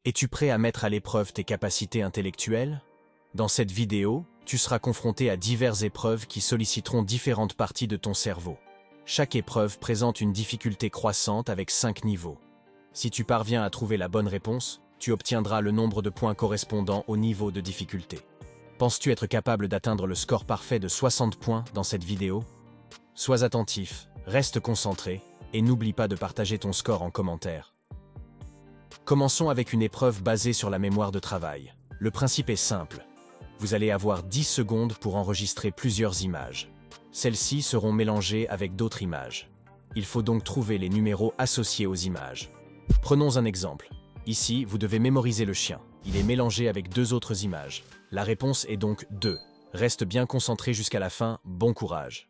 Es-tu prêt à mettre à l'épreuve tes capacités intellectuelles? Dans cette vidéo, tu seras confronté à diverses épreuves qui solliciteront différentes parties de ton cerveau. Chaque épreuve présente une difficulté croissante avec 5 niveaux. Si tu parviens à trouver la bonne réponse, tu obtiendras le nombre de points correspondant au niveau de difficulté. Penses-tu être capable d'atteindre le score parfait de 60 points dans cette vidéo? Sois attentif, reste concentré, et n'oublie pas de partager ton score en commentaire. Commençons avec une épreuve basée sur la mémoire de travail. Le principe est simple. Vous allez avoir 10 secondes pour enregistrer plusieurs images. Celles-ci seront mélangées avec d'autres images. Il faut donc trouver les numéros associés aux images. Prenons un exemple. Ici, vous devez mémoriser le chien. Il est mélangé avec 2 autres images. La réponse est donc 2. Reste bien concentré jusqu'à la fin, bon courage.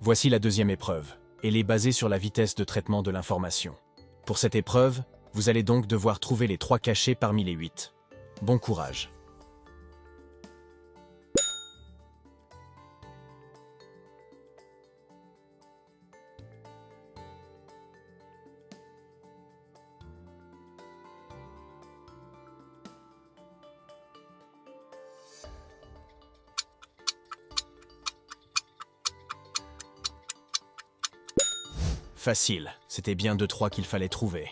Voici la deuxième épreuve. Elle est basée sur la vitesse de traitement de l'information. Pour cette épreuve, vous allez donc devoir trouver les 3 cachets parmi les 8. Bon courage. Facile, c'était bien 2-3 qu'il fallait trouver.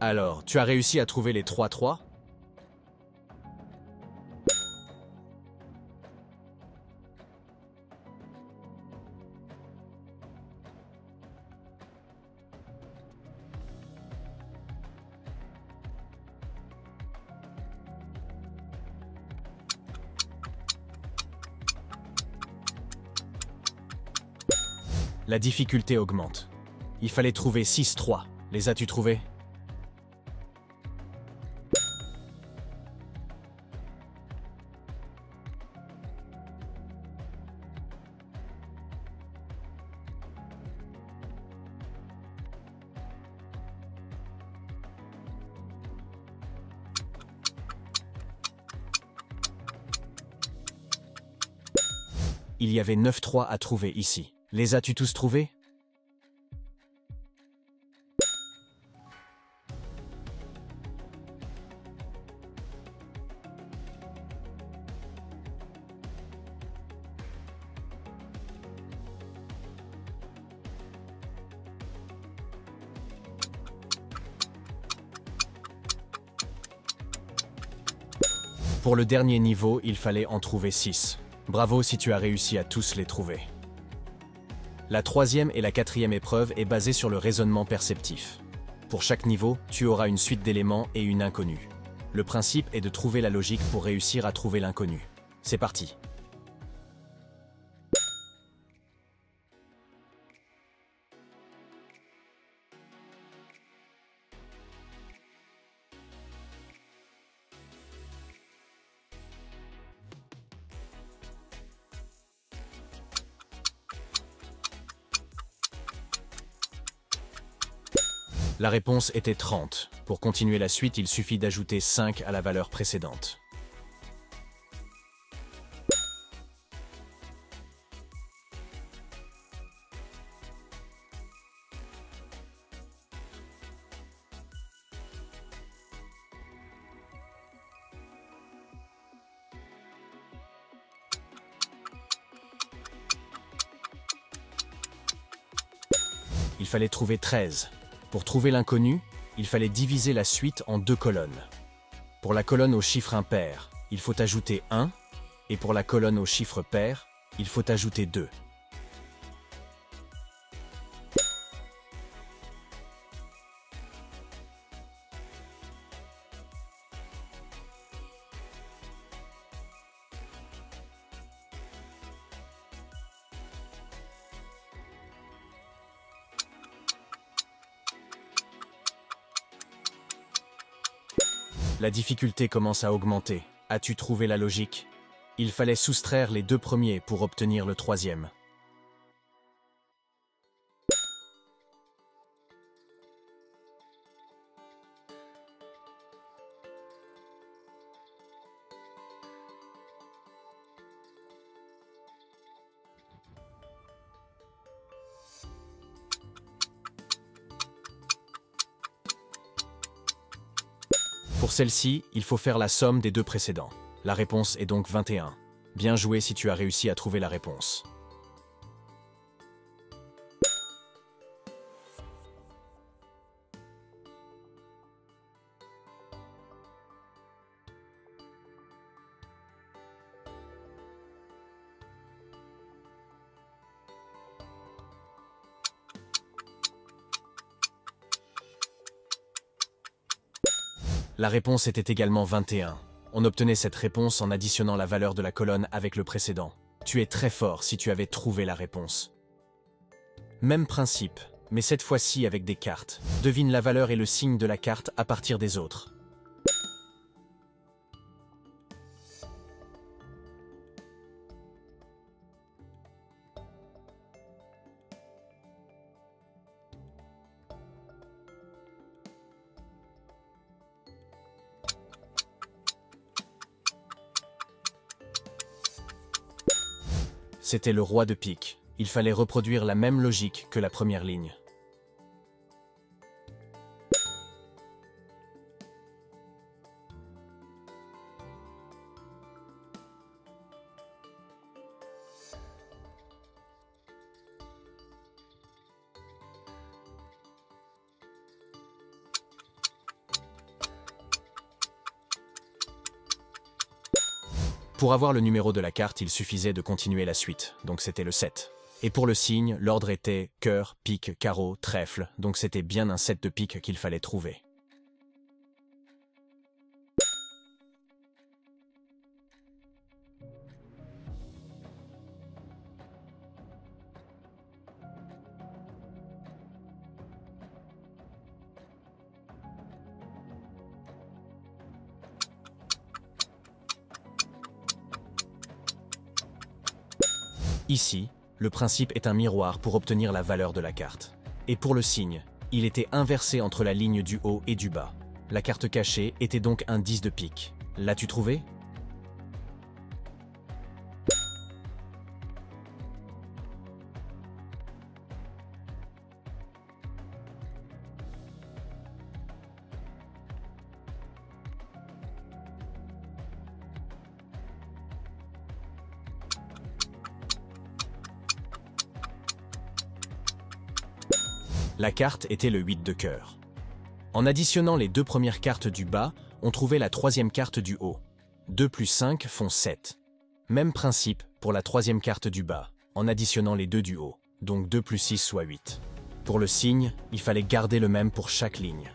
Alors, tu as réussi à trouver les 3-3? La difficulté augmente. Il fallait trouver 6-3. Les as-tu trouvés? Il y avait 9-3 à trouver ici. Les as-tu tous trouvés? Pour le dernier niveau, il fallait en trouver 6. Bravo si tu as réussi à tous les trouver. La troisième et la quatrième épreuve est basée sur le raisonnement perceptif. Pour chaque niveau, tu auras une suite d'éléments et une inconnue. Le principe est de trouver la logique pour réussir à trouver l'inconnu. C'est parti. La réponse était 30. Pour continuer la suite, il suffit d'ajouter 5 à la valeur précédente. Il fallait trouver 13. Pour trouver l'inconnu, il fallait diviser la suite en 2 colonnes. Pour la colonne au chiffre impair, il faut ajouter 1, et pour la colonne au chiffre pair, il faut ajouter 2. La difficulté commence à augmenter. As-tu trouvé la logique? Il fallait soustraire les 2 premiers pour obtenir le troisième. Pour celle-ci, il faut faire la somme des 2 précédents. La réponse est donc 21. Bien joué si tu as réussi à trouver la réponse. La réponse était également 21. On obtenait cette réponse en additionnant la valeur de la colonne avec le précédent. Tu es très fort si tu avais trouvé la réponse. Même principe, mais cette fois-ci avec des cartes. Devine la valeur et le signe de la carte à partir des autres. C'était le roi de pique. Il fallait reproduire la même logique que la première ligne. Pour avoir le numéro de la carte, il suffisait de continuer la suite, donc c'était le 7. Et pour le signe, l'ordre était cœur, pique, carreau, trèfle, donc c'était bien un 7 de pique qu'il fallait trouver. Ici, le principe est un miroir pour obtenir la valeur de la carte. Et pour le signe, il était inversé entre la ligne du haut et du bas. La carte cachée était donc un 10 de pique. L'as-tu trouvé? La carte était le 8 de cœur. En additionnant les deux premières cartes du bas, on trouvait la troisième carte du haut. 2 plus 5 font 7. Même principe pour la troisième carte du bas, en additionnant les deux du haut, donc 2 plus 6 soit 8. Pour le signe, il fallait garder le même pour chaque ligne.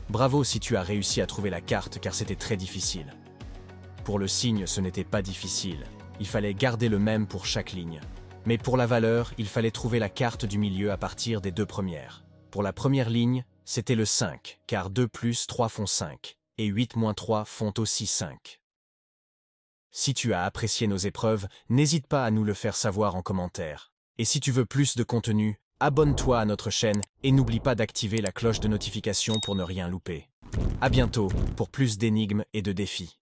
Bravo si tu as réussi à trouver la carte car c'était très difficile. Pour le signe, ce n'était pas difficile. Il fallait garder le même pour chaque ligne. Mais pour la valeur, il fallait trouver la carte du milieu à partir des deux premières. Pour la première ligne, c'était le 5, car 2 plus 3 font 5, et 8 moins 3 font aussi 5. Si tu as apprécié nos épreuves, n'hésite pas à nous le faire savoir en commentaire. Et si tu veux plus de contenu, abonne-toi à notre chaîne et n'oublie pas d'activer la cloche de notification pour ne rien louper. À bientôt pour plus d'énigmes et de défis.